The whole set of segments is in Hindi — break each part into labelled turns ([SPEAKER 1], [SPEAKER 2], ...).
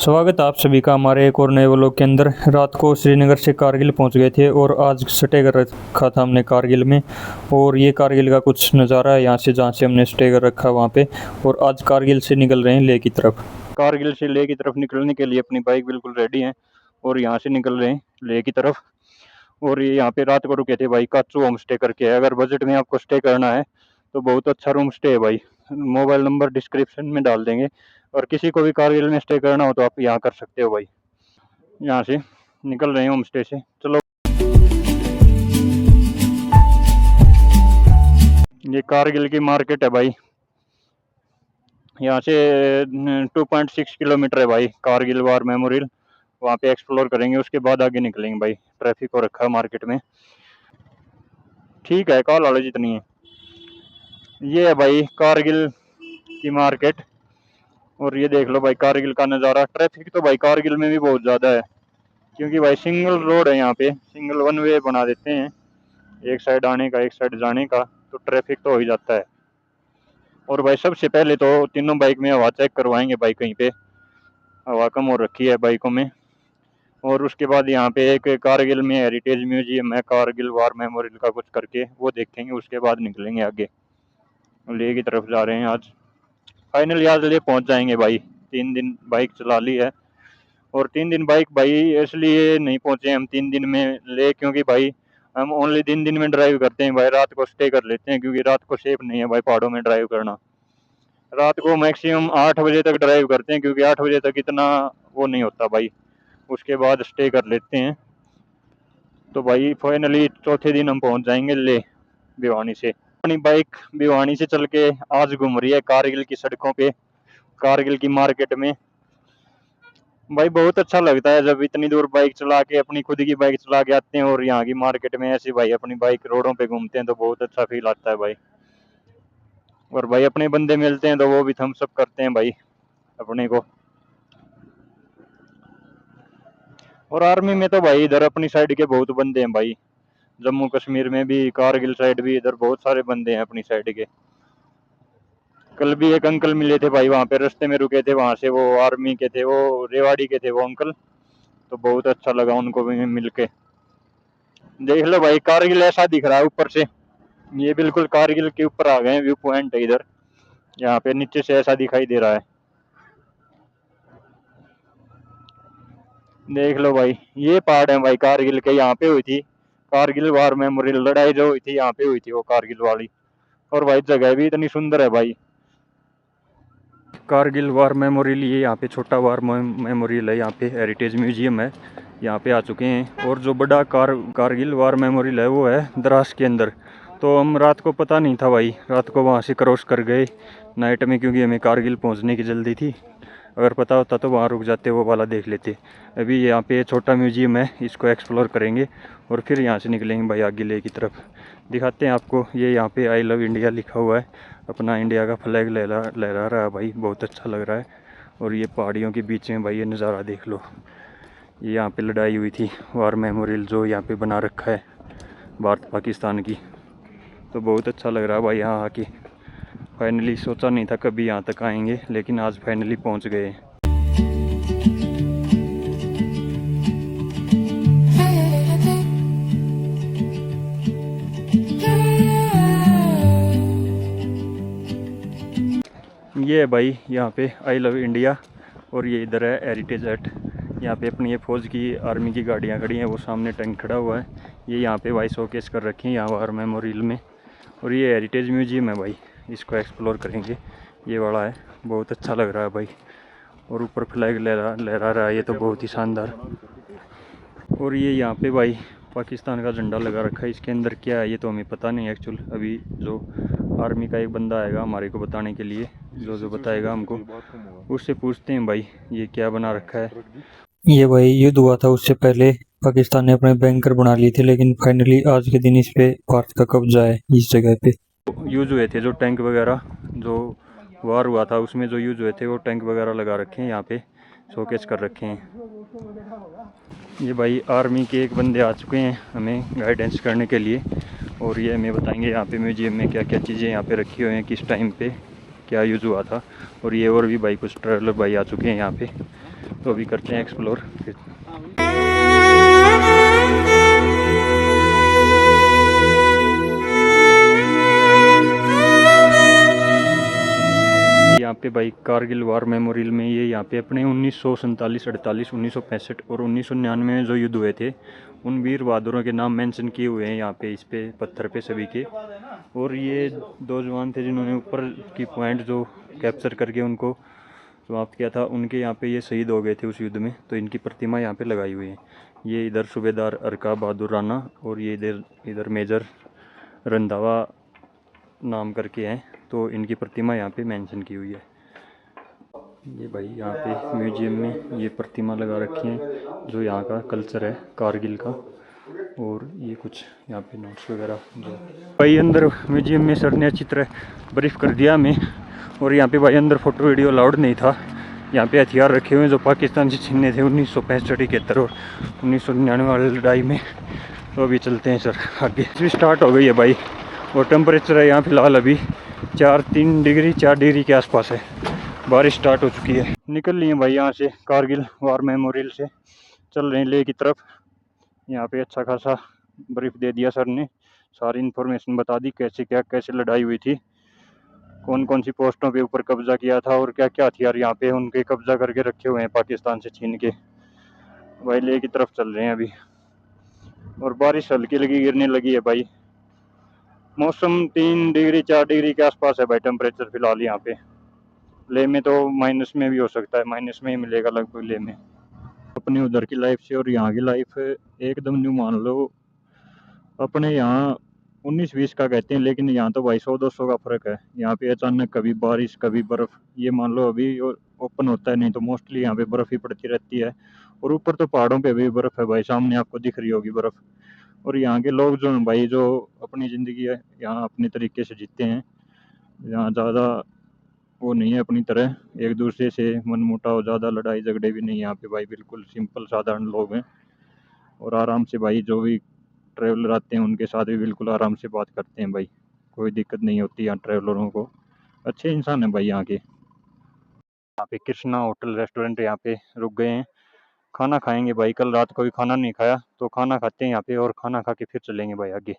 [SPEAKER 1] स्वागत है आप सभी का हमारे एक और नए व्लॉग के अंदर। रात को श्रीनगर से कारगिल पहुंच गए थे और आज स्टे कर रखा था हमने कारगिल में। और ये कारगिल का कुछ नज़ारा है यहाँ से, जहाँ से हमने स्टे कर रखा वहाँ पे। और आज कारगिल से निकल रहे हैं लेह की तरफ। कारगिल से लेह की तरफ निकलने के लिए अपनी बाइक बिल्कुल रेडी है और यहाँ से निकल रहे हैं लेह की तरफ। और ये यहाँ पे रात को रुके थे भाई, काचू होम स्टे करके है। अगर बजट में आपको स्टे करना है तो बहुत अच्छा रूम स्टे है भाई। मोबाइल नंबर डिस्क्रिप्शन में डाल देंगे और किसी को भी कारगिल में स्टे करना हो तो आप यहाँ कर सकते हो भाई। यहाँ से निकल रहे हैं होम स्टे से, चलो। ये कारगिल की मार्केट है भाई, यहाँ से 2.6 किलोमीटर है भाई कारगिल वार मेमोरियल। वहाँ पे एक्सप्लोर करेंगे, उसके बाद आगे निकलेंगे भाई। ट्रैफिक हो रखा है मार्केट में, ठीक है, कॉल वाले जितनी है। ये है भाई कारगिल की मार्केट। और ये देख लो भाई कारगिल का नज़ारा। ट्रैफिक तो भाई कारगिल में भी बहुत ज़्यादा है, क्योंकि भाई सिंगल रोड है यहाँ पे, सिंगल वन वे बना देते हैं, एक साइड आने का एक साइड जाने का, तो ट्रैफिक तो हो ही जाता है। और भाई सबसे पहले तो तीनों बाइक में हवा चेक करवाएंगे भाई, कहीं पे हवा कम हो रखी है बाइकों में। और उसके बाद यहाँ पे एक कारगिल में हेरिटेज म्यूजियम है, कारगिल वार मेमोरियल का कुछ करके, वो देखेंगे। उसके बाद निकलेंगे आगे, लेह की तरफ जा रहे हैं आज। फाइनली आज लेह पहुँच जाएंगे भाई। 3 दिन बाइक चला ली है, और 3 दिन बाइक भाई इसलिए नहीं पहुंचे हम 3 दिन में ले, क्योंकि भाई हम ओनली 3 दिन में ड्राइव करते हैं भाई। रात को स्टे कर लेते हैं, क्योंकि रात को सेफ नहीं है भाई पहाड़ों में ड्राइव करना। रात को मैक्सिमम 8 बजे तक ड्राइव करते हैं, क्योंकि 8 बजे तक इतना वो नहीं होता भाई, उसके बाद स्टे कर लेते हैं। तो भाई फाइनली चौथे दिन हम पहुंच जाएंगे ले भिवानी से। अपनी बाइक भिवानी से चल के आज घूम रही है कारगिल की सड़कों पे, कारगिल की मार्केट में। भाई बहुत अच्छा लगता है जब इतनी दूर बाइक चला के, अपनी खुद की बाइक चला के आते हैं और यहाँ की मार्केट में ऐसे भाई अपनी बाइक रोडों पे घूमते हैं, तो बहुत अच्छा फील आता है भाई। और भाई अपने बंदे मिलते हैं तो वो भी थम्स अप करते हैं भाई अपने को। और आर्मी में तो भाई इधर अपनी साइड के बहुत बंदे हैं भाई, जम्मू कश्मीर में भी, कारगिल साइड भी, इधर बहुत सारे बंदे हैं अपनी साइड के। कल भी एक अंकल मिले थे भाई, वहाँ पे रास्ते में रुके थे, वहाँ से वो आर्मी के थे, वो रेवाड़ी के थे वो अंकल। तो बहुत अच्छा लगा उनको भी मिलके। देख लो भाई कारगिल ऐसा दिख रहा है ऊपर से, ये बिल्कुल कारगिल के ऊपर आ गए हैं, व्यू पॉइंट है इधर। यहाँ पे नीचे से ऐसा दिखाई दे रहा है, देख लो भाई। ये पहाड़ है भाई कारगिल के, यहाँ पे हुई थी कारगिल वार मेमोरियल, लड़ाई जो हुई थी यहाँ पे हुई थी वो कारगिल वाली। और भाई जगह भी इतनी सुंदर है भाई। कारगिल वार मेमोरियल, ये यहाँ पे छोटा वार मेमोरियल है, यहाँ पे हेरिटेज म्यूजियम है, यहाँ पे आ चुके हैं। और जो बड़ा कारगिल वार मेमोरियल है वो है द्रास के अंदर। तो हम रात को पता नहीं था भाई, रात को वहाँ से क्रॉस कर गए नाइट में, क्योंकि हमें कारगिल पहुँचने की जल्दी थी। अगर पता होता तो वहाँ रुक जाते, वो वाला देख लेते। अभी यहाँ पे छोटा म्यूजियम है, इसको एक्सप्लोर करेंगे और फिर यहाँ से निकलेंगे भाई आगे लेह की तरफ। दिखाते हैं आपको। ये यहाँ पे आई लव इंडिया लिखा हुआ है, अपना इंडिया का फ्लैग लहरा रहा है भाई, बहुत अच्छा लग रहा है। और ये पहाड़ियों के बीच में भाई ये नज़ारा देख लो। ये यहाँ पे लड़ाई हुई थी, वार मेमोरियल जो यहाँ पे बना रखा है भारत पाकिस्तान की। तो बहुत अच्छा लग रहा है भाई यहाँ आके। फाइनली सोचा नहीं था कभी यहाँ तक आएंगे, लेकिन आज फाइनली पहुँच गए। ये है भाई यहाँ पे आई लव इंडिया, और ये इधर है हेरिटेज हट। यहाँ पे अपनी ये फौज की आर्मी की गाड़ियाँ खड़ी हैं, वो सामने टैंक खड़ा हुआ है। ये यहाँ पे भाई शोकेस कर रखे हैं यहाँ वार मेमोरियल में। और ये हेरिटेज म्यूजियम है भाई, इसको एक्सप्लोर करेंगे। ये वाला है, बहुत अच्छा लग रहा है भाई। और ऊपर फ्लैग लहरा रहा है, ये तो बहुत ही शानदार। और ये यहाँ पे भाई पाकिस्तान का झंडा लगा रखा है। इसके अंदर क्या है ये तो हमें पता नहीं एक्चुअल। अभी जो आर्मी का एक बंदा आएगा हमारे को बताने के लिए, जो बताएगा हमको, उससे पूछते हैं भाई ये क्या बना रखा है। ये भाई युद्ध हुआ था, उससे पहले पाकिस्तान ने अपने बैंकर बना लिए थे, लेकिन फाइनली आज के दिन इस पे भारत का कब्जा है इस जगह पे। यूज हुए थे जो टैंक वगैरह, जो वार हुआ था उसमें जो यूज हुए थे, वो टैंक वगैरह लगा रखे हैं यहाँ पे, शोकेस कर रखे हैं। ये भाई आर्मी के एक बंदे आ चुके हैं हमें गाइडेंस करने के लिए, और ये हमें बताएंगे यहाँ पे म्यूजियम में क्या क्या चीज़ें यहाँ पे रखी हुई हैं, किस टाइम पे क्या यूज़ हुआ था। और ये और भी भाई कुछ ट्रैवलर भाई आ चुके हैं यहाँ पे, तो अभी करते हैं एक्सप्लोर। यहाँ पे भाई कारगिल वार मेमोरियल में ये यहाँ पे अपने 1947, 48, 1965 और 1999 में जो युद्ध हुए थे उन वीर बहादुरों के नाम मेंशन किए हुए हैं यहाँ पे, इस पे पत्थर पे सभी के। और ये दो जवान थे जिन्होंने ऊपर की पॉइंट जो कैप्चर करके उनको समाप्त किया था, उनके यहाँ पे ये शहीद हो गए थे उस युद्ध में, तो इनकी प्रतिमा यहाँ पे लगाई हुई है। ये इधर सूबेदार अरका बहादुर राणा और ये इधर मेजर रंधावा नाम करके हैं, तो इनकी प्रतिमा यहाँ पे मेंशन की हुई है। ये भाई यहाँ पे म्यूजियम में ये प्रतिमा लगा रखी है जो यहाँ का कल्चर है कारगिल का। और ये कुछ यहाँ पे नोट्स वगैरह जो भाई अंदर म्यूजियम में सर ने अच्छी तरह ब्रीफ कर दिया हमें। और यहाँ पे भाई अंदर फोटो वीडियो अलाउड नहीं था। यहाँ पे हथियार रखे हुए हैं जो पाकिस्तान से छीने थे 1965, 71 और 1999 वाली लड़ाई में। तो अभी चलते हैं सर आगे। भी स्टार्ट हो गई है भाई, और टेम्परेचर है यहाँ फिलहाल अभी 4 डिग्री के आसपास है। बारिश स्टार्ट हो चुकी है। निकल लिए भाई यहाँ से कारगिल वार मेमोरियल से, चल रहे हैं लेह की तरफ। यहाँ पे अच्छा खासा ब्रीफ दे दिया सर ने, सारी इन्फॉर्मेशन बता दी कैसे लड़ाई हुई थी, कौन कौन सी पोस्टों पे ऊपर कब्जा किया था और क्या क्या हथियार यहाँ पे उनके कब्जा करके रखे हुए हैं पाकिस्तान से छीन के। भाई लेह की तरफ चल रहे हैं अभी, और बारिश हल्की हल्की गिरने लगी है भाई। मौसम 3 डिग्री 4 डिग्री के आसपास है भाई टेम्परेचर फिलहाल यहाँ पे। लेह में तो माइनस में भी हो सकता है, माइनस में ही मिलेगा लगभग लेह में। अपने उधर की लाइफ से और यहाँ की लाइफ एकदम न्यू मान लो। अपने यहाँ 19-20 का कहते हैं, लेकिन यहाँ तो भाई 100-200 का फर्क है। यहाँ पे अचानक कभी बारिश कभी बर्फ, ये मान लो अभी ओपन होता है, नहीं तो मोस्टली यहाँ पे बर्फ ही पड़ती रहती है। और ऊपर तो पहाड़ों पे भी बर्फ है भाई, सामने आपको दिख रही होगी बर्फ। और यहाँ के लोग जो हैं भाई, जो अपनी ज़िंदगी है यहाँ अपने तरीके से जीते हैं। यहाँ ज़्यादा वो नहीं है अपनी तरह, एक दूसरे से मनमुटाव, ज़्यादा लड़ाई झगड़े भी नहीं यहाँ पे भाई, बिल्कुल सिंपल साधारण लोग हैं। और आराम से भाई जो भी ट्रैवलर आते हैं उनके साथ भी बिल्कुल आराम से बात करते हैं भाई, कोई दिक्कत नहीं होती यहाँ ट्रैवलरों को। अच्छे इंसान हैं भाई यहाँ के। यहाँ पे कृष्णा होटल रेस्टोरेंट यहाँ पे रुक गए हैं, खाना खाएंगे भाई। कल रात को भी खाना नहीं खाया तो खाना खाते हैं यहाँ पे, और खाना खा के फिर चलेंगे भाई आगे।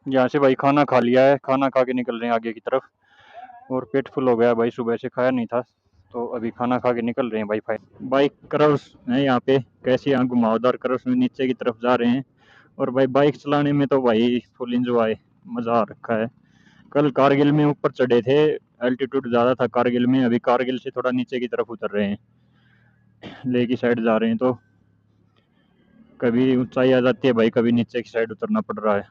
[SPEAKER 1] यहाँ से भाई खाना खा लिया है, खाना खा के निकल रहे हैं आगे की तरफ। और पेट फुल हो गया भाई, सुबह से खाया नहीं था, तो अभी खाना खा के निकल रहे हैं भाई। बाइक कर्व्स है यहाँ पे, कैसे यहाँ घुमावदार कर्व्स में नीचे की तरफ जा रहे हैं। और भाई बाइक चलाने में तो भाई फुल इंजॉय, मज़ा आ रखा है। कल कारगिल में ऊपर चढ़े थे, एल्टीट्यूड ज़्यादा था कारगिल में, अभी कारगिल से थोड़ा नीचे की तरफ उतर रहे हैं, लेह की साइड जा रहे हैं। तो कभी ऊंचाई आ जाती है भाई, कभी नीचे की साइड उतरना पड़ रहा है।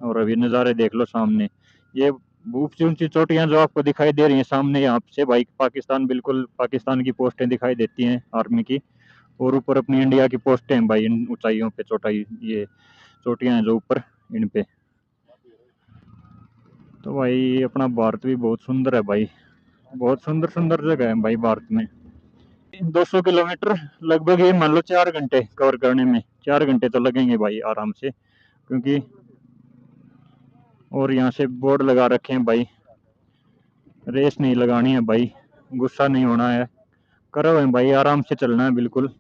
[SPEAKER 1] और अभी नज़ारे देख लो सामने, ये ऊंची ऊंची चोटियां जो आपको दिखाई दे रही हैं सामने, यहाँ से भाई पाकिस्तान, बिल्कुल पाकिस्तान की पोस्टें दिखाई देती हैं आर्मी की। और ऊपर अपनी इंडिया की पोस्टें हैं भाई, इन ऊंचाइयों पे चोटाई, ये चोटियां हैं जो ऊपर इन पे। तो भाई अपना भारत भी बहुत सुंदर है भाई, बहुत सुंदर सुंदर जगह है भाई भारत में। 200 किलोमीटर लगभग, ये मान लो 4 घंटे कवर करने में, 4 घंटे तो लगेंगे भाई आराम से, क्योंकि और यहाँ से बोर्ड लगा रखे हैं भाई, रेस नहीं लगानी है भाई, गुस्सा नहीं होना है, करो है भाई, आराम से चलना है बिल्कुल।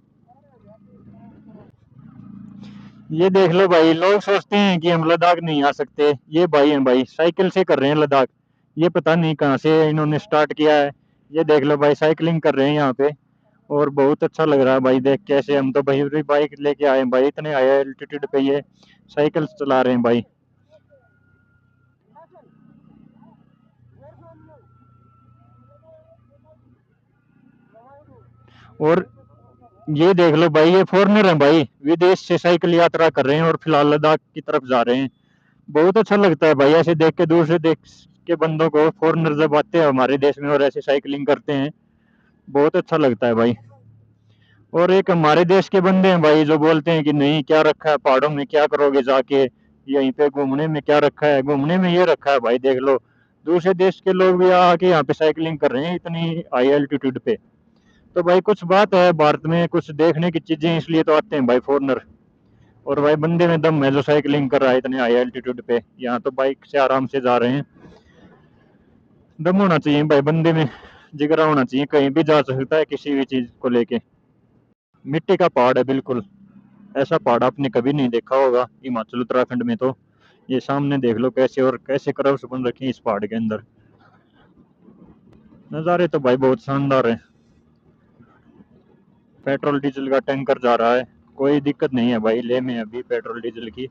[SPEAKER 1] ये देख लो भाई, लोग सोचते हैं कि हम लद्दाख नहीं आ सकते, ये भाई हैं भाई साइकिल से कर रहे हैं लद्दाख, ये पता नहीं कहाँ से इन्होंने स्टार्ट किया है। ये देख लो भाई, साइकिलिंग कर रहे हैं यहाँ पे, और बहुत अच्छा लग रहा है भाई देख कैसे। हम तो भाई बाइक लेके आए हैं भाई, इतने हाई एल्टीट्यूड पे ये साइकिल चला रहे हैं भाई। और ये देख लो भाई, ये फॉरनर है भाई, विदेश से साइकिल यात्रा कर रहे हैं और फिलहाल लद्दाख की तरफ जा रहे हैं। बहुत अच्छा लगता है भाई ऐसे देख के, दूर से देख के बंदों को, फॉरनर जब आते हैं हमारे देश में और ऐसे साइकिलिंग करते हैं, बहुत अच्छा लगता है भाई। और एक हमारे देश के बंदे हैं भाई जो बोलते हैं कि नहीं, क्या रखा है पहाड़ों में, क्या करोगे जाके, यहीं पे घूमने में क्या रखा है, घूमने में ये रखा है भाई। देख लो दूसरे देश के लोग भी आके यहाँ पे साइकिलिंग कर रहे हैं इतनी हाई एल्टीट्यूड पे। तो भाई कुछ बात है भारत में, कुछ देखने की चीजें, इसलिए तो आते हैं भाई फॉरनर। और भाई बंदे में दम है जो साइकिलिंग कर रहा है इतने हाई एल्टीट्यूड पे, यहाँ तो बाइक से आराम से जा रहे हैं। दम होना चाहिए भाई बंदे में, जिगरा होना चाहिए, कहीं भी जा सकता है किसी भी चीज को लेके। मिट्टी का पहाड़ है बिल्कुल, ऐसा पहाड़ आपने कभी नहीं देखा होगा हिमाचल उत्तराखंड में। तो ये सामने देख लो कैसे और कैसे कर्व्स बन रखे हैं इस पहाड़ के अंदर। नज़ारे तो भाई बहुत शानदार है। पेट्रोल डीजल का टैंकर जा रहा है, कोई दिक्कत नहीं है भाई लेह में अभी पेट्रोल डीजल की।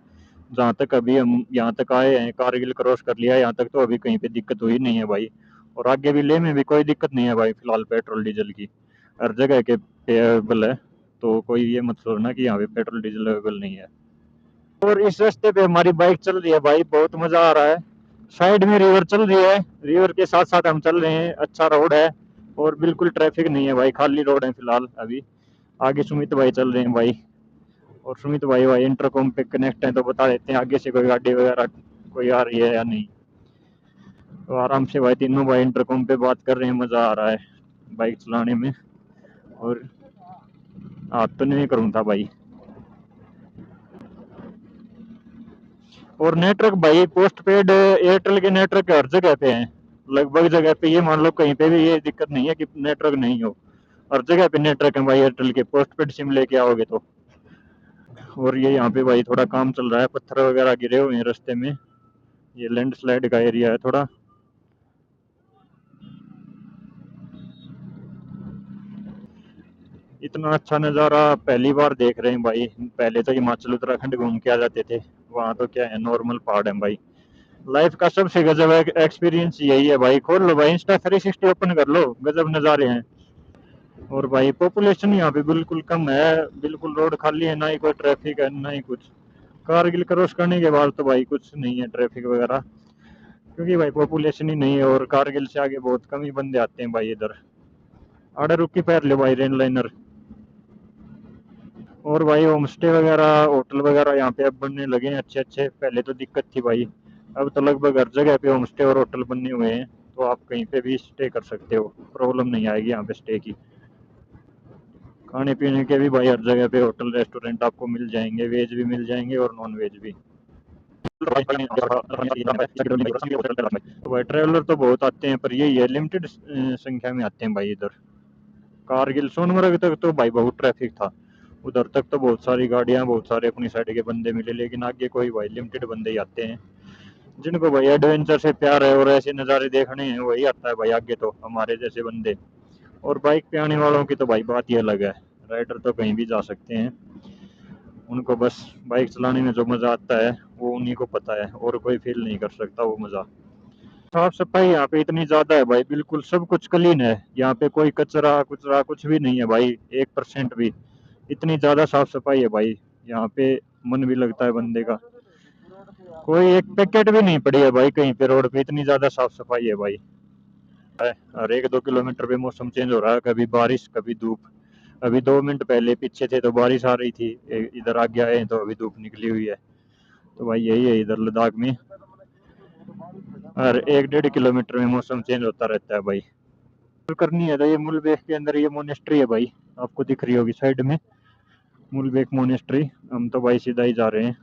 [SPEAKER 1] जहाँ तक अभी हम यहाँ तक आए हैं, कारगिल क्रॉस कर लिया है, यहाँ तक तो अभी कहीं पे दिक्कत हुई नहीं है भाई। और आगे भी लेह में भी कोई दिक्कत नहीं है भाई फिलहाल पेट्रोल डीजल की, हर जगह के पे अवेलेबल है। तो कोई ये मत सोचना कि यहाँ पे पेट्रोल डीजल अवेलेबल नहीं है। और इस रास्ते पे हमारी बाइक चल रही है भाई, बहुत मजा आ रहा है। साइड में रिवर चल रही है, रिवर के साथ साथ हम चल रहे हैं, अच्छा रोड है और बिल्कुल ट्रैफिक नहीं है भाई, खाली रोड है फिलहाल अभी। आगे सुमित भाई चल रहे हैं भाई, और सुमित भाई इंटरकॉम पे कनेक्ट है तो बता देते हैं आगे से कोई गाड़ी वगैरह कोई आ रही है या नहीं। तो आराम से भाई तीनों भाई इंटरकॉम पे बात कर रहे हैं, मजा आ रहा है बाइक चलाने में। और हाथ तो नहीं करूँ था भाई। और नेटवर्क भाई पोस्ट पेड एयरटेल के नेटवर्क हर जगह पे हैं, लगभग जगह पे। ये मान लो कहीं पे भी ये दिक्कत नहीं है कि नेटवर्क नहीं हो, हर जगह पे नेटवर्क है भाई एयरटेल के, पोस्ट पेड सिम लेके आओगे तो। और ये यहाँ पे भाई थोड़ा काम चल रहा है, पत्थर वगैरह गिरे हुए हैं रास्ते में, ये लैंडस्लाइड का एरिया है थोड़ा। इतना अच्छा नज़ारा पहली बार देख रहे हैं भाई। पहले तो हिमाचल उत्तराखंड घूम के आ जाते थे, वहाँ तो क्या है नॉर्मल पहाड़ है भाई। लाइफ का सबसे गजब एक्सपीरियंस यही है भाई। खोल लो भाई इंस्टा 360 ओपन कर लो, गजब नज़ारे हैं। और भाई पॉपुलेशन यहाँ पे बिल्कुल कम है, बिल्कुल रोड खाली है, ना ही कोई ट्रैफिक है ना ही कुछ। कारगिल क्रॉस करने के बाद तो भाई कुछ नहीं है ट्रैफिक वगैरह, क्योंकि भाई पॉपुलेशन ही नहीं है और कारगिल से आगे बहुत कम ही बंदे आते हैं भाई इधर। आड़े रुकी पैर ले भाई रेन लाइनर। और भाई होम स्टे वगैरह होटल वगैरह यहाँ पे अब बनने लगे हैं अच्छे अच्छे, पहले तो दिक्कत थी भाई। अब तो लगभग हर जगह पे होम स्टे और होटल बनने हुए हैं, तो आप कहीं पे भी स्टे कर सकते हो, प्रॉब्लम नहीं आएगी यहाँ पे स्टे की। खाने पीने के भी भाई हर जगह पे होटल रेस्टोरेंट आपको मिल जाएंगे, वेज भी मिल जाएंगे और नॉन वेज भी। तो भाई ट्रैवलर तो बहुत आते हैं, पर यही है लिमिटेड संख्या में आते हैं भाई इधर। कारगिल सोनमर्ग तक तो भाई बहुत ट्रैफिक था, उधर तक तो बहुत सारी गाड़ियां बहुत सारे अपनी साइड के बंदे मिले, लेकिन आगे कोई भाई लिमिटेड बंदे ही आते हैं। जिनको भाई एडवेंचर से प्यार है और ऐसे नज़ारे देखने हैं वही आता है भाई आगे, तो हमारे जैसे बंदे। और बाइक पे आने वालों की तो भाई बात ही अलग है, राइडर तो कहीं भी जा सकते हैं, उनको बस बाइक चलाने में जो मज़ा आता है वो उन्हीं को पता है, और कोई फील नहीं कर सकता वो मज़ा। साफ सफाई यहाँ पे इतनी ज़्यादा है भाई, बिल्कुल सब कुछ क्लीन है यहाँ पे, कोई कचरा कुचरा कुछ भी नहीं है भाई, 1% भी। इतनी ज़्यादा साफ सफाई है भाई यहाँ पे, मन भी लगता है बंदे का। कोई एक पैकेट भी नहीं पड़ी है भाई कहीं पे रोड पे, इतनी ज़्यादा साफ सफाई है भाई। हर 1-2 किलोमीटर पे मौसम चेंज हो रहा है, कभी बारिश कभी धूप। अभी 2 मिनट पहले पीछे थे तो बारिश आ रही थी, इधर आगे आए हैं तो अभी धूप निकली हुई है। तो भाई यही है इधर लद्दाख में, हर 1-1.5 किलोमीटर में मौसम चेंज होता रहता है भाई। करनी है तो ये मुलबेख के अंदर ये मोनेस्ट्री है भाई, आपको दिख रही होगी साइड में मुलबेख मोनेस्ट्री। हम तो भाई सीधा ही जा रहे हैं,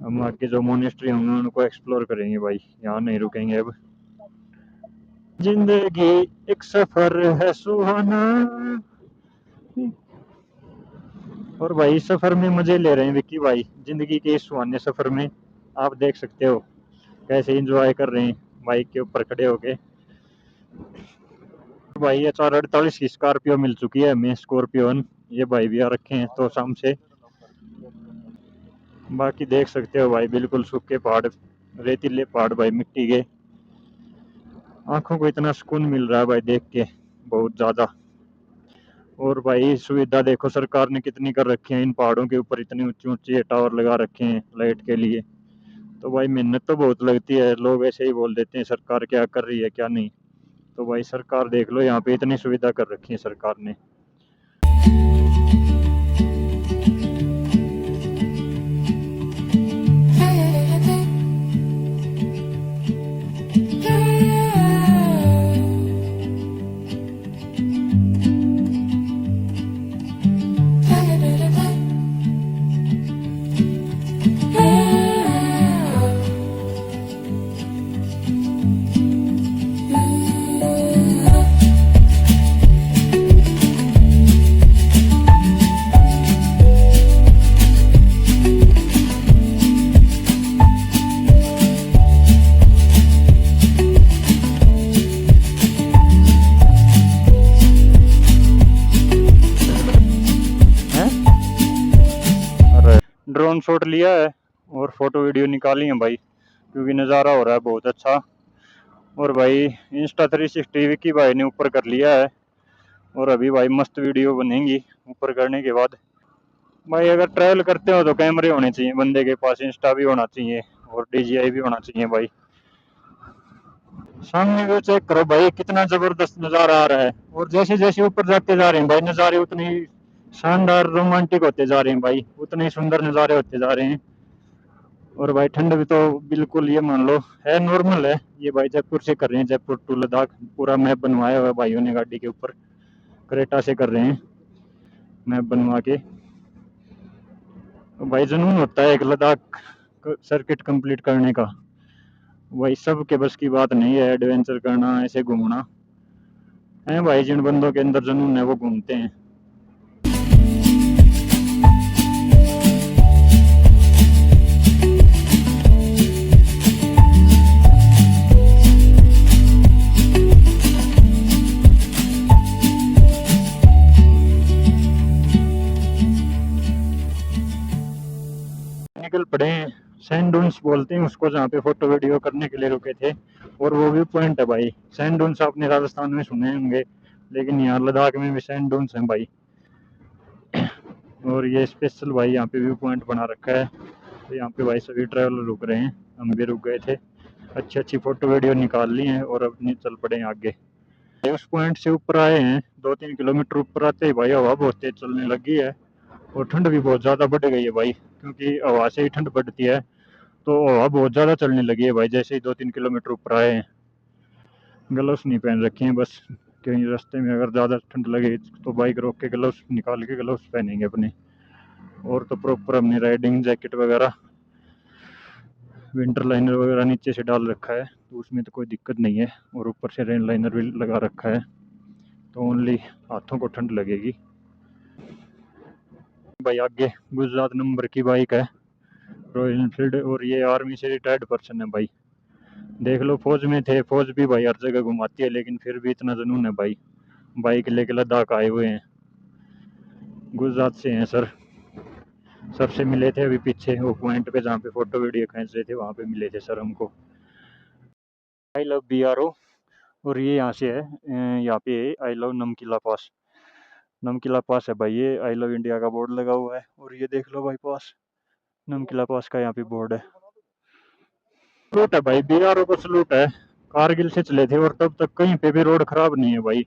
[SPEAKER 1] हम आगे जो मोनेस्ट्री होंगे उनको एक्सप्लोर करेंगे भाई, यहाँ नहीं रुकेंगे अब। जिंदगी एक सफर है सुहाना, और भाई सफर में मजे ले रहे हैं विक्की भाई, जिंदगी के इस सुहाने सफर में। आप देख सकते हो कैसे एंजॉय कर रहे हैं बाइक के ऊपर खड़े होके। भाई ये 448 की स्कॉर्पियो मिल चुकी है हमें, स्कॉर्पियोन। ये भाई भी आ रखे हैं तो शाम से। बाकी देख सकते हो भाई बिल्कुल सूखे पहाड़, रेतीले पहाड़ भाई मिट्टी के। आंखों को इतना सुकून मिल रहा है भाई देख के, बहुत ज्यादा। और भाई सुविधा देखो सरकार ने कितनी कर रखी है, इन पहाड़ों के ऊपर इतनी ऊंची ऊंची टावर लगा रखे हैं लाइट के लिए। तो भाई मेहनत तो बहुत लगती है, लोग ऐसे ही बोल देते हैं सरकार क्या कर रही है क्या नहीं। तो भाई सरकार देख लो, यहाँ पे इतनी सुविधा कर रखी है सरकार ने। ड्रोन शॉट लिया है और फोटो वीडियो निकाली है भाई, क्योंकि नज़ारा हो रहा है बहुत अच्छा। और भाई Insta360 की भाई ने ऊपर कर लिया है, और अभी भाई मस्त वीडियो बनेंगी ऊपर करने के बाद। भाई अगर ट्रैवल करते हो तो कैमरे होने चाहिए बंदे के पास, इंस्टा भी होना चाहिए और DJI भी होना चाहिए भाई। सामने व्यू चेक करो भाई, कितना जबरदस्त नज़ारा आ रहा है। और जैसे जैसे ऊपर जाते जा रहे हैं भाई, नज़ारे उतने ही शानदार रोमांटिक होते जा रहे हैं भाई, उतने ही सुंदर नज़ारे होते जा रहे हैं। और भाई ठंड भी तो बिल्कुल ये मान लो है, नॉर्मल है। ये भाई जयपुर से कर रहे हैं, जयपुर टू लद्दाख पूरा मैप बनवाया हुआ है भाइयों ने गाड़ी के ऊपर, क्रेटा से कर रहे हैं मैप बनवा के। तो भाई जुनून होता है एक लद्दाख सर्किट कंप्लीट करने का। भाई सब के बस की बात नहीं है एडवेंचर करना, ऐसे घूमना है भाई। जिन बंदों के अंदर जुनून है वो घूमते हैं। निकल पड़े हैं, सैंड डून्स बोलते हैं उसको, जहाँ पे फोटो वीडियो करने के लिए रुके थे। और वो व्यू पॉइंट है भाई। सैंड डून्स आपने राजस्थान में सुने होंगे, लेकिन यहाँ लद्दाख में भी सैंड डून्स हैं भाई। और ये स्पेशल भाई यहाँ पे व्यू पॉइंट बना रखा है, तो यहाँ पे भाई सभी ट्रैवलर रुक रहे हैं, हम भी रुक गए थे। अच्छी अच्छी फोटो वीडियो निकाल ली हैं और अपनी चल पड़े हैं आगे। उस पॉइंट से ऊपर आए हैं, 2-3 किलोमीटर ऊपर आते ही भाई हवा बहुत तेज चलने लगी है, और ठंड भी बहुत ज़्यादा बढ़ गई है भाई, क्योंकि हवा से ही ठंड बढ़ती है। तो हवा बहुत ज़्यादा चलने लगी है भाई, जैसे ही 2-3 किलोमीटर ऊपर आए हैं। ग्लव्स नहीं पहन रखे हैं, बस कहीं रास्ते में अगर ज़्यादा ठंड लगे तो बाइक रोक के ग्लव्स निकाल के ग्लव्स पहनेंगे अपने। और तो प्रॉपर हमने राइडिंग जैकेट वगैरह, विंटर लाइनर वगैरह नीचे से डाल रखा है, तो उसमें तो कोई दिक्कत नहीं है। और ऊपर से रेन लाइनर भी लगा रखा है, तो ओनली हाथों को ठंड लगेगी भाई। आगे गुजरात नंबर की बाइक है, रॉयल एनफील्ड, और ये आर्मी से रिटायर्ड पर्सन है भाई। देख लो फौज में थे, फौज भी भाई हर जगह घुमाती है, लेकिन फिर भी इतना जुनून है भाई, बाइक लेके लद्दाख आए हुए हैं। गुजरात से हैं सर, सबसे मिले थे अभी पीछे वो पॉइंट पे जहाँ पे फोटो वीडियो खींच रहे थे, वहाँ पे मिले थे सर हमको। I love BRO। और ये यहाँ से है, यहाँ पे आई लव नमकीला पास, नमकीला पास है भाई। ये आई लव इंडिया का बोर्ड लगा हुआ है, और ये देख लो भाई पास, नमकीला पास का यहाँ पे बोर्ड है। सलूट है भाई, BRO को सलूट है। कारगिल से चले थे और तब तक कहीं पे भी रोड खराब नहीं है भाई,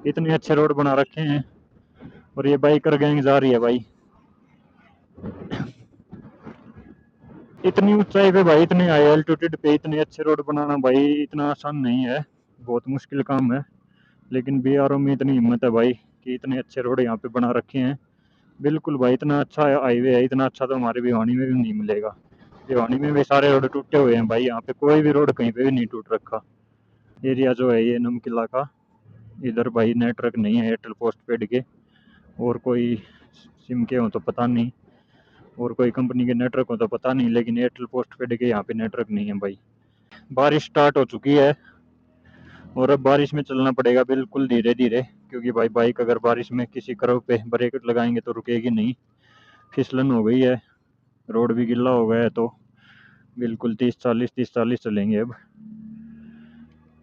[SPEAKER 1] इतने अच्छे रोड बना रखे हैं। और ये बाइकर गैंग जा रही है भाई इतनी ऊंचाई पे भाई, इतने हाई एल्टीट्यूड पे इतने अच्छे रोड बनाना भाई इतना आसान नहीं है, बहुत मुश्किल काम है। लेकिन BRO में इतनी हिम्मत है भाई कि इतने अच्छे रोड यहाँ पे बना रखे हैं। बिल्कुल भाई, इतना अच्छा हाईवे है, इतना अच्छा तो हमारे भिवानी में भी नहीं मिलेगा। भिवानी में भी सारे रोड टूटे हुए हैं भाई, यहाँ पे कोई भी रोड कहीं पे भी नहीं टूट रखा। एरिया जो है ये नमकीला का, इधर भाई नेटवर्क नहीं है एयरटेल पोस्ट पेड के, और कोई सिम के हो तो पता नहीं, और कोई कंपनी के नेटवर्क हो तो पता नहीं, लेकिन एयरटेल पोस्ट पेड के यहाँ पे नेटवर्क नहीं है भाई। बारिश स्टार्ट हो चुकी है, और अब बारिश में चलना पड़ेगा बिल्कुल धीरे धीरे, क्योंकि भाई बाइक अगर बारिश में किसी कर्व पे ब्रेक लगाएंगे तो रुकेगी नहीं। फिसलन हो गई है, रोड भी गिल्ला हो गया है, तो बिल्कुल 30-40 चलेंगे अब।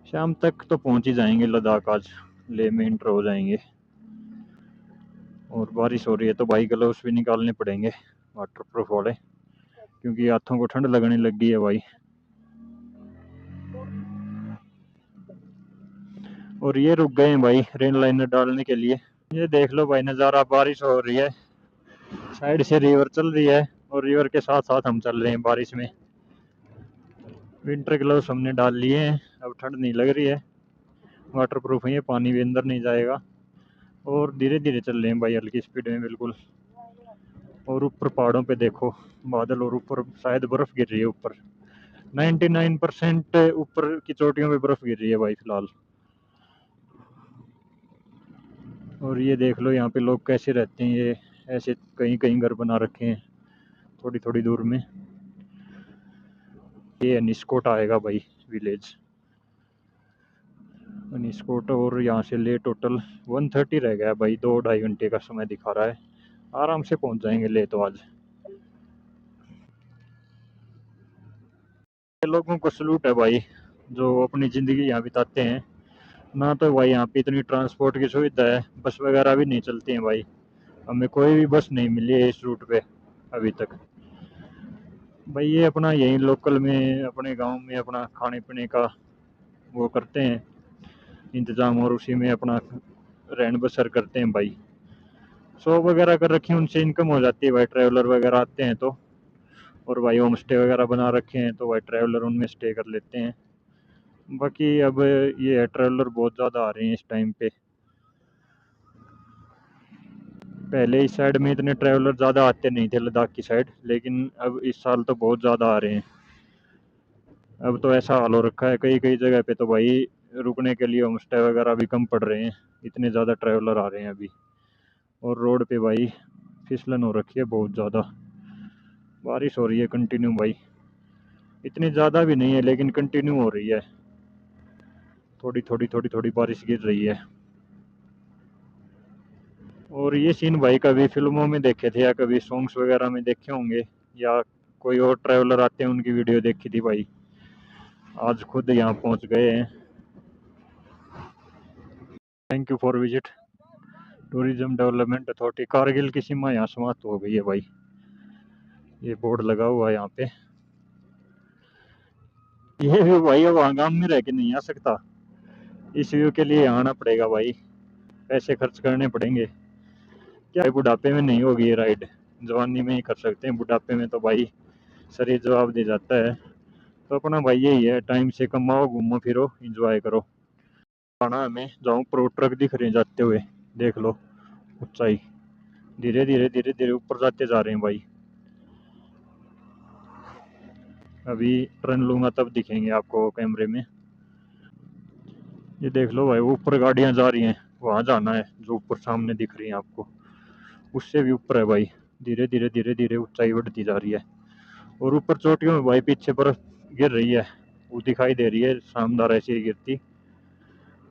[SPEAKER 1] शाम तक तो पहुंच ही जाएंगे लद्दाख, आज लेह में इंटर हो जाएंगे। और बारिश हो रही है तो भाई ग्लव्स भी निकालने पड़ेंगे वाटर प्रूफ वाले, क्योंकि हाथों को ठंड लगने लग गई है भाई। और ये रुक गए हैं भाई रेन लाइनर डालने के लिए। ये देख लो भाई नज़ारा, बारिश हो रही है, साइड से रिवर चल रही है, और रिवर के साथ साथ हम चल रहे हैं बारिश में। विंटर ग्लव्स हमने डाल लिए हैं, अब ठंड नहीं लग रही है, वाटर प्रूफ है ये, पानी भी अंदर नहीं जाएगा। और धीरे धीरे चल रहे हैं भाई, हल्की स्पीड में बिल्कुल। और ऊपर पहाड़ों पे देखो बादल, और ऊपर शायद बर्फ गिर रही है ऊपर, 99% ऊपर की चोटियों पे बर्फ गिर रही है भाई फिलहाल। और ये देख लो यहाँ पे लोग कैसे रहते हैं, ये ऐसे कहीं कहीं घर बना रखे हैं थोड़ी थोड़ी दूर में। ये निस्कोट आएगा भाई विलेज, निस्कोट। और यहाँ से ले टोटल 130 रह गया भाई, 2-2.5 घंटे का समय दिखा रहा है, आराम से पहुँच जाएंगे ले तो आज। लोगों को सलूट है भाई, जो अपनी ज़िंदगी यहाँ बिताते हैं। ना तो भाई यहाँ पे इतनी ट्रांसपोर्ट की सुविधा है, बस वगैरह भी नहीं चलती हैं भाई। हमें कोई भी बस नहीं मिली है इस रूट पे अभी तक। भाई ये अपना यहीं लोकल में अपने गांव में अपना खाने पीने का वो करते हैं इंतज़ाम, और उसी में अपना रहन बसर करते हैं भाई। शॉप वगैरह कर रखी है, उनसे इनकम हो जाती है भाई, ट्रैवलर वगैरह आते हैं तो। और भाई होम स्टे वगैरह बना रखे हैं तो भाई ट्रैवलर उनमें स्टे कर लेते हैं। बाकी अब ये है, ट्रैवलर बहुत ज़्यादा आ रहे हैं इस टाइम पे। पहले इस साइड में इतने ट्रैवलर ज़्यादा आते नहीं थे लद्दाख की साइड, लेकिन अब इस साल तो बहुत ज़्यादा आ रहे हैं। अब तो ऐसा हाल हो रखा है कई कई जगह पे तो भाई रुकने के लिए होम स्टे वगैरह भी कम पड़ रहे हैं, इतने ज़्यादा ट्रैवलर आ रहे हैं अभी। और रोड पे भाई फिसलन हो रखी है बहुत ज़्यादा। बारिश हो रही है कंटिन्यू भाई, इतनी ज़्यादा भी नहीं है लेकिन कंटिन्यू हो रही है, थोड़ी थोड़ी थोड़ी थोड़ी बारिश गिर रही है। और ये सीन भाई कभी फिल्मों में देखे थे या कभी सॉन्ग्स वगैरह में देखे होंगे, या कोई और ट्रैवलर आते हैं उनकी वीडियो देखी थी भाई। आज खुद यहाँ पहुँच गए हैं। Thank you for visit tourism development authority, Kargil की सीमा यहाँ समाप्त हो गई है भाई, ये बोर्ड लगा हुआ है यहाँ पे। ये व्यू भाई अब गांव में रह के नहीं आ सकता, इस व्यू के लिए आना पड़ेगा भाई, पैसे खर्च करने पड़ेंगे। क्या बुढ़ापे में नहीं होगी ये राइड, जवानी में ही कर सकते हैं, बुढ़ापे में तो भाई शरीर जवाब दे जाता है। तो अपना भाई यही है, टाइम से कमाओ, घूमो फिरो, एंजॉय करो। आना हमें, जाऊँ प्रो ट्रक दिख रहे हैं जाते हुए, देख लो ऊंचाई, धीरे धीरे धीरे धीरे ऊपर जाते जा रहे हैं भाई। अभी टर्न लूंगा तब दिखेंगे आपको कैमरे में। ये देख लो भाई ऊपर गाड़ियां जा रही हैं, वहां जाना है जो ऊपर सामने दिख रही है आपको, उससे भी ऊपर है भाई। धीरे धीरे धीरे धीरे ऊंचाई बढ़ती जा रही है, और ऊपर चोटियों में भाई पीछे बर्फ गिर रही है, वो दिखाई दे रही है शानदार ऐसी ही गिरती।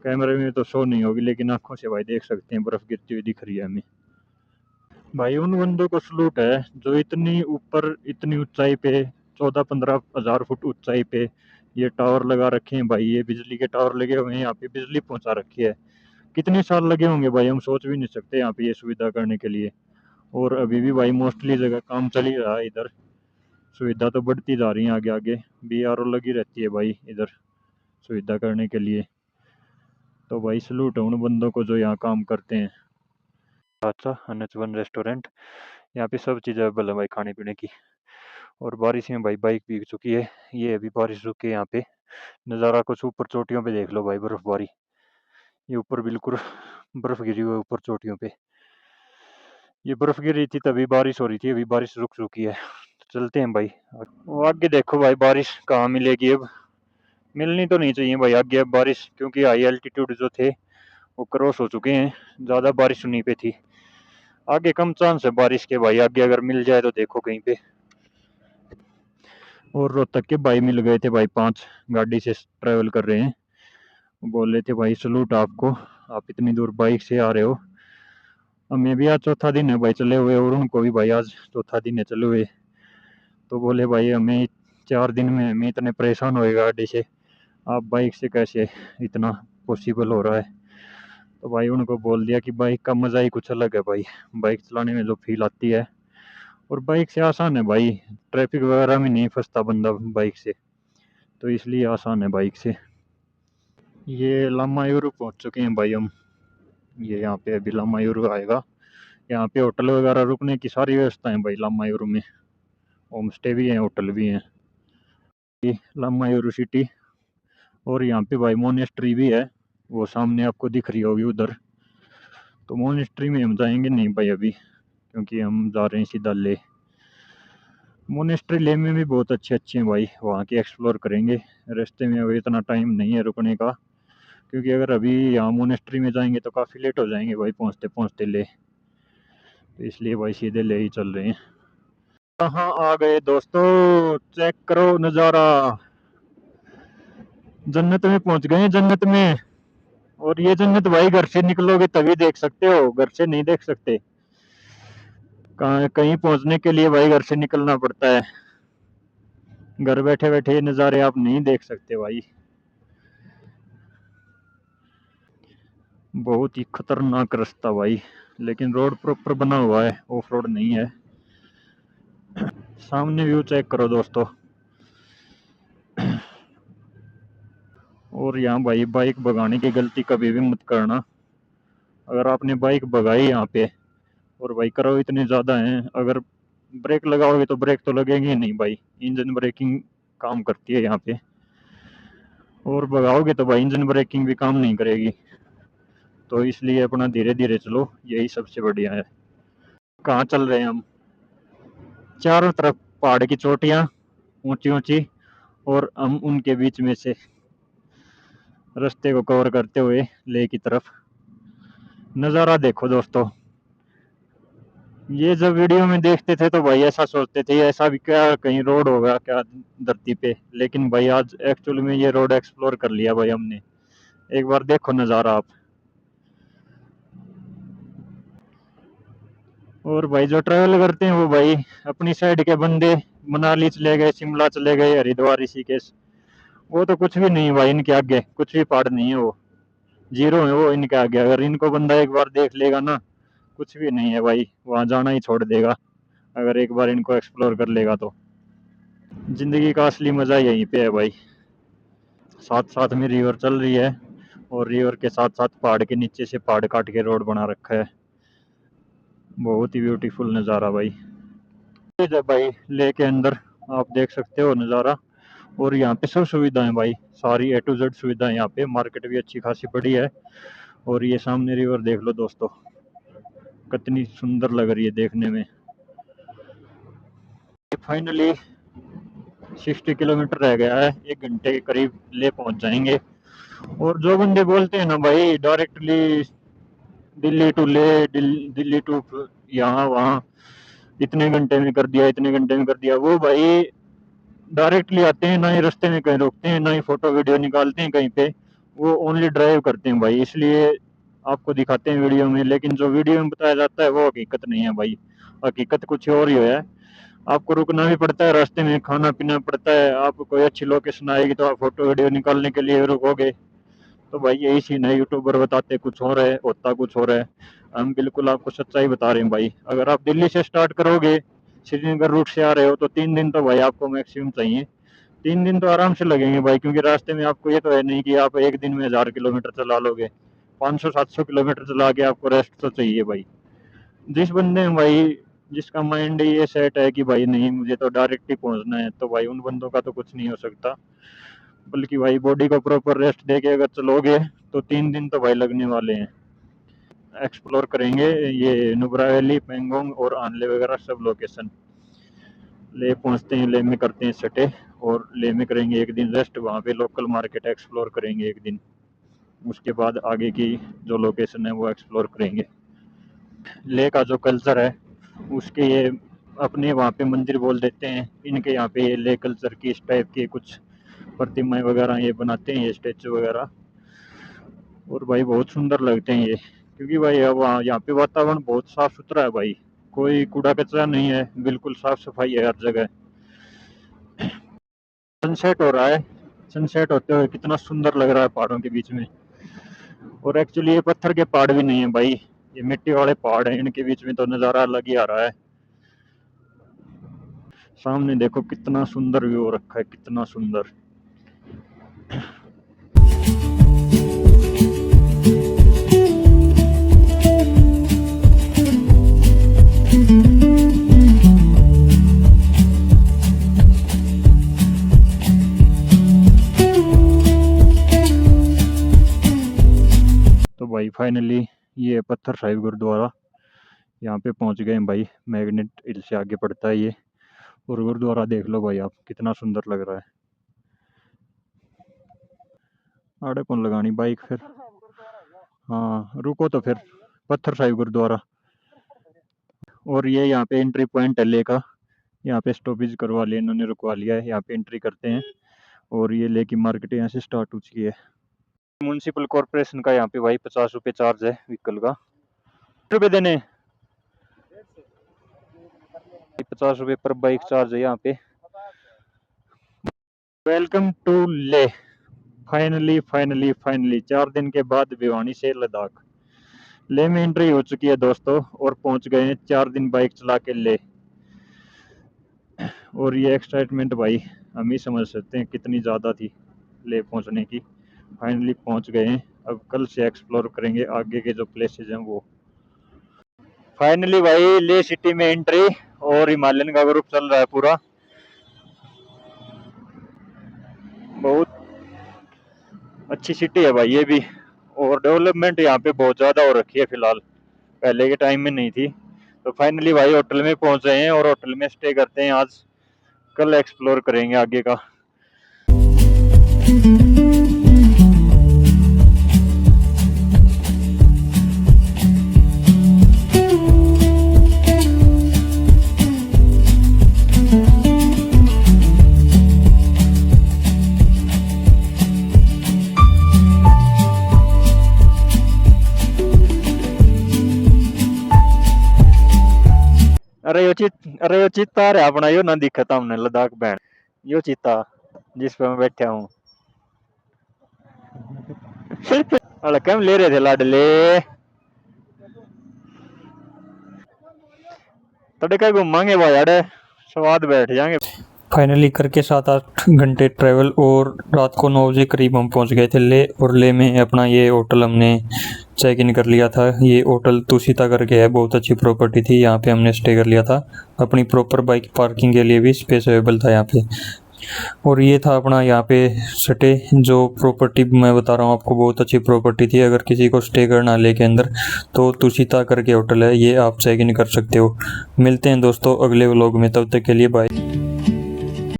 [SPEAKER 1] कैमरे में तो शो नहीं होगी लेकिन आंखों से भाई देख सकते हैं, बर्फ गिरती हुई दिख रही है हमें। भाई उन बंदों को सलूट है जो इतनी ऊपर इतनी ऊंचाई पे 14-15 हज़ार फुट ऊंचाई पे ये टावर लगा रखे हैं भाई, ये बिजली के टावर लगे हुए हैं, यहाँ पे बिजली पहुंचा रखी है। कितने साल लगे होंगे भाई, हम सोच भी नहीं सकते यहाँ पे ये सुविधा करने के लिए। और अभी भी भाई मोस्टली जगह काम चल ही रहा है इधर, सुविधा तो बढ़ती जा रही है आगे आगे। बीआरओ लगी रहती है भाई इधर सुविधा करने के लिए। तो भाई सलूट है उन बंदों को जो यहाँ काम करते हैं। अच्छा NH1 रेस्टोरेंट, यहाँ पे सब चीज़ अवेलेबल है भाई खाने पीने की। और बारिश में भाई बाइक भीग चुकी है, ये अभी बारिश रुकी है यहाँ पे। नज़ारा कुछ ऊपर चोटियों पे देख लो भाई, बर्फबारी, ये ऊपर बिल्कुल बर्फ गिरी हुई है ऊपर चोटियों पे। ये बर्फ गिर रही थी तभी बारिश हो रही थी, अभी बारिश रुक चुकी है। तो चलते हैं भाई। वो आगे देखो भाई बारिश कहाँ मिलेगी अब, मिलनी तो नहीं चाहिए भाई आगे अब बारिश, क्योंकि हाई एल्टीट्यूड जो थे वो क्रॉस हो चुके हैं, ज़्यादा बारिश उन्हीं पे थी। आगे कम चांस है बारिश के भाई, आगे अगर मिल जाए तो देखो कहीं पे। और रोहतक के भाई मिल गए थे भाई, 5 गाड़ी से ट्रैवल कर रहे हैं। बोल रहे थे भाई सलूट आपको, आप इतनी दूर बाइक से आ रहे हो। हमें भी आज चौथा दिन है भाई चले हुए, और उनको भी भाई आज चौथा दिन है चले हुए। तो बोले भाई हमें 4 दिन में हमें इतने परेशान होए गाड़ी से, आप बाइक से कैसे इतना पॉसिबल हो रहा है। तो भाई उनको बोल दिया कि बाइक का मज़ा ही कुछ अलग है भाई, बाइक चलाने में जो फील आती है। और बाइक से आसान है भाई, ट्रैफिक वगैरह में नहीं फंसता बंदा बाइक से, तो इसलिए आसान है बाइक से। ये लामायूरू पहुंच चुके हैं भाई हम, ये यहाँ पे अभी लामायूरू आएगा। यहाँ पे होटल वगैरह रुकने की सारी व्यवस्था है भाई लामायूरू में, होम स्टे भी हैं होटल भी हैं। ये लामायूरू सिटी, और यहाँ पे भाई मोनेस्ट्री भी है, वो सामने आपको दिख रही होगी उधर। तो मोनेस्ट्री में हम जाएंगे नहीं भाई अभी, क्योंकि हम जा रहे हैं सीधा ले। मोनेस्ट्री ले में भी बहुत अच्छे अच्छे हैं भाई, वहाँ के एक्सप्लोर करेंगे। रास्ते में अभी इतना टाइम नहीं है रुकने का, क्योंकि अगर अभी यहाँ मोनेस्ट्री में जाएंगे तो काफ़ी लेट हो जाएंगे भाई पहुँचते पहुँचते ले, तो इसलिए भाई सीधे ले ही चल रहे हैं। कहाँ आ गए दोस्तों, चेक करो नज़ारा, जन्नत में पहुँच गए हैं, जन्नत में। और ये जन्नत भाई घर से निकलोगे तभी देख सकते हो, घर से नहीं देख सकते। कहीं पहुँचने के लिए भाई घर से निकलना पड़ता है। घर बैठे बैठे ये नज़ारे आप नहीं देख सकते भाई। बहुत ही खतरनाक रास्ता भाई, लेकिन रोड प्रॉपर बना हुआ है, ऑफ रोड नहीं है। सामने व्यू चेक करो दोस्तों। और यहाँ भाई बाइक भगाने की गलती कभी भी मत करना। अगर आपने बाइक भगाई यहाँ पे और भाई करो इतने ज़्यादा हैं, अगर ब्रेक लगाओगे तो ब्रेक तो लगेगी ही नहीं भाई, इंजन ब्रेकिंग काम करती है यहाँ पे। और भगाओगे तो भाई इंजन ब्रेकिंग भी काम नहीं करेगी। तो इसलिए अपना धीरे धीरे चलो, यही सबसे बढ़िया है। कहाँ चल रहे हैं हम? चारों तरफ पहाड़ की चोटियाँ ऊंची ऊंची, और हम उनके बीच में से रास्ते को कवर करते हुए ले की तरफ। नज़ारा देखो दोस्तों। ये जब वीडियो में देखते थे तो भाई ऐसा सोचते थे ऐसा भी क्या कहीं रोड होगा क्या धरती पे, लेकिन भाई आज एक्चुअल में ये रोड एक्सप्लोर कर लिया भाई हमने। एक बार देखो नज़ारा आप। और भाई जो ट्रैवल करते हैं वो भाई अपनी साइड के बंदे मनाली चले गए, शिमला चले गए, हरिद्वार, ऋषिकेश, वो तो कुछ भी नहीं भाई इनके आगे, कुछ भी पहाड़ नहीं है वो, जीरो है वो इनके आगे। अगर इनको बंदा एक बार देख लेगा ना, कुछ भी नहीं है भाई, वहां जाना ही छोड़ देगा अगर एक बार इनको एक्सप्लोर कर लेगा तो। जिंदगी का असली मजा यहीं पे है भाई। साथ साथ में रिवर चल रही है, और रिवर के साथ साथ पहाड़ के नीचे से पहाड़ काट के रोड बना रखा है। बहुत ही ब्यूटीफुल नज़ारा भाई। ये भाई ले के अंदर आप देख सकते हो नज़ारा। और यहाँ पे सब सुविधाएं भाई, सारी ए टू जेड सुविधाएं यहाँ पे, मार्केट भी अच्छी खासी बड़ी है। और ये सामने रिवर देख लो दोस्तों, कितनी सुंदर लग रही है देखने में। फाइनली 60 किलोमीटर रह गया है, 1 घंटे के करीब ले पहुंच जाएंगे। और जो बंदे बोलते हैं ना भाई डायरेक्टली दिल्ली टू ले, दिल्ली टू यहाँ वहाँ, इतने घंटे में कर दिया, इतने घंटे में कर दिया, वो भाई डायरेक्टली आते हैं, ना ही रास्ते में कहीं रोकते हैं, ना ही फोटो वीडियो निकालते हैं कहीं पे। वो ओनली ड्राइव करते हैं भाई, इसलिए आपको दिखाते हैं वीडियो में, लेकिन जो वीडियो में बताया जाता है वो हकीकत नहीं है भाई। हकीकत कुछ और ही है। आपको रुकना भी पड़ता है, रास्ते में खाना पीना पड़ता है, आपको कोई अच्छी लोकेशन आएगी तो आप फोटो वीडियो निकालने के लिए रुकोगे। तो भाई यही सीन है, यूट्यूबर बताते कुछ हो रहा है, होता कुछ हो रहा है। हम बिल्कुल आपको सच्चाई बता रहे हैं भाई। अगर आप दिल्ली से स्टार्ट करोगे, श्रीनगर रूट से आ रहे हो, तो 3 दिन तो भाई आपको मैक्सिमम चाहिए। 3 दिन तो आराम से लगेंगे भाई, क्योंकि रास्ते में आपको ये तो है नहीं कि आप एक दिन में 1000 किलोमीटर चला लोगे। 500-700 किलोमीटर चला के आपको रेस्ट तो चाहिए भाई। जिस बंदे में भाई, जिसका माइंड ये सेट है कि भाई नहीं मुझे तो डायरेक्ट ही पहुंचना है, तो भाई उन बंदों का तो कुछ नहीं हो सकता। बल्कि भाई बॉडी को प्रॉपर रेस्ट दे के अगर चलोगे तो 3 दिन तो भाई लगने वाले हैं। एक्सप्लोर करेंगे ये नुब्रा वैली, पेंगोंग और आनले वगैरह सब लोकेशन। ले पहुंचते हैं, ले में करते हैं स्टे, और ले में करेंगे एक दिन रेस्ट, वहाँ पे लोकल मार्केट एक्सप्लोर करेंगे एक दिन। उसके बाद आगे की जो लोकेशन है वो एक्सप्लोर करेंगे। ले का जो कल्चर है उसके ये अपने वहाँ पे मंदिर बोल देते हैं, इनके यहाँ पे ये ले कल्चर की इस टाइप की कुछ प्रतिमाएं वगैरह ये बनाते हैं, ये स्टेचू वगैरह। और भाई बहुत सुंदर लगते हैं ये, क्योंकि भाई वहाँ यहाँ पे वातावरण बहुत साफ सुथरा है भाई, कोई कूड़ा कचरा नहीं है, बिल्कुल साफ सफाई है हर जगह। सनसेट हो रहा है, सनसेट होते हुए कितना सुंदर लग रहा है पहाड़ों के बीच में। और एक्चुअली ये पत्थर के पहाड़ भी नहीं है भाई, ये मिट्टी वाले पहाड़ हैं, इनके बीच में तो नज़ारा अलग ही आ रहा है। सामने देखो कितना सुंदर व्यू हो रखा है, कितना सुंदर। तो भाई फाइनली ये पत्थर साहिब गुरुद्वारा, यहाँ पे पहुंच गए हैं भाई। मैग्नेट हिल से आगे पड़ता है ये। और गुरुद्वारा देख लो भाई आप, कितना सुंदर लग रहा है। आड़े कौन लगानी बाइक फिर? हाँ रुको तो फिर, पत्थर साहिब गुरुद्वारा। और ये यहाँ पे एंट्री पॉइंट है ले का, यहाँ पे स्टॉपेज करवा लिया इन्होंने, रुकवा लिया है, यहाँ पे एंट्री करते हैं। और ये ले की मार्केट यहाँ से स्टार्ट हो चुकी है। म्यूनसिपल कॉर्पोरेशन का यहाँ पे भाई 50 रुपये चार्ज है व्हीकल का। रुपये देने, 50 रुपये पर बाइक चार्ज है यहाँ पे। वेलकम टू ले। फाइनली फाइनली फाइनली 4 दिन के बाद भिवानी से लद्दाख। ले में एंट्री हो चुकी है दोस्तों, और पहुंच गए हैं 4 दिन बाइक चला के ले। और ये एक्साइटमेंट भाई हम ही समझ सकते हैं कितनी ज़्यादा थी ले पहुंचने की। फाइनली पहुंच गए हैं, अब कल से एक्सप्लोर करेंगे आगे के जो प्लेसेस हैं वो। फाइनली भाई ले सिटी में एंट्री, और हिमालयन का ग्रुप चल रहा है पूरा। बहुत अच्छी सिटी है भाई ये भी, और डेवलपमेंट यहाँ पे बहुत ज़्यादा हो रखी है फिलहाल, पहले के टाइम में नहीं थी। तो फाइनली भाई होटल में पहुंच गए हैं, और होटल में स्टे करते हैं आज, कल एक्सप्लोर करेंगे आगे का। अरे यो चीता रहा अपना, यो ना दिखा था हमने लद्दाख बैंड, यो चीता जिस पे मैं बैठा हूँ। अरे कम ले रहे थे लाडले, तड़का घूमांगे भाई यार, स्वाद बैठ जाएंगे।
[SPEAKER 2] फाइनली करके 7-8 घंटे ट्रैवल, और रात को 9 बजे करीब हम पहुंच गए थे ले। और ले में अपना ये होटल हमने चेक इन कर लिया था। ये होटल तुसीता करके है, बहुत अच्छी प्रॉपर्टी थी, यहाँ पे हमने स्टे कर लिया था। अपनी प्रॉपर बाइक पार्किंग के लिए भी स्पेस अवेलेबल था यहाँ पे। और ये था अपना यहाँ पे स्टे, जो प्रॉपर्टी मैं बता रहा हूँ आपको, बहुत अच्छी प्रॉपर्टी थी। अगर किसी को स्टे करना ले के अंदर, तो तुसीता करके होटल है, ये आप चेक इन कर सकते हो। मिलते हैं दोस्तों अगले व्लॉग में, तब तक के लिए बाय।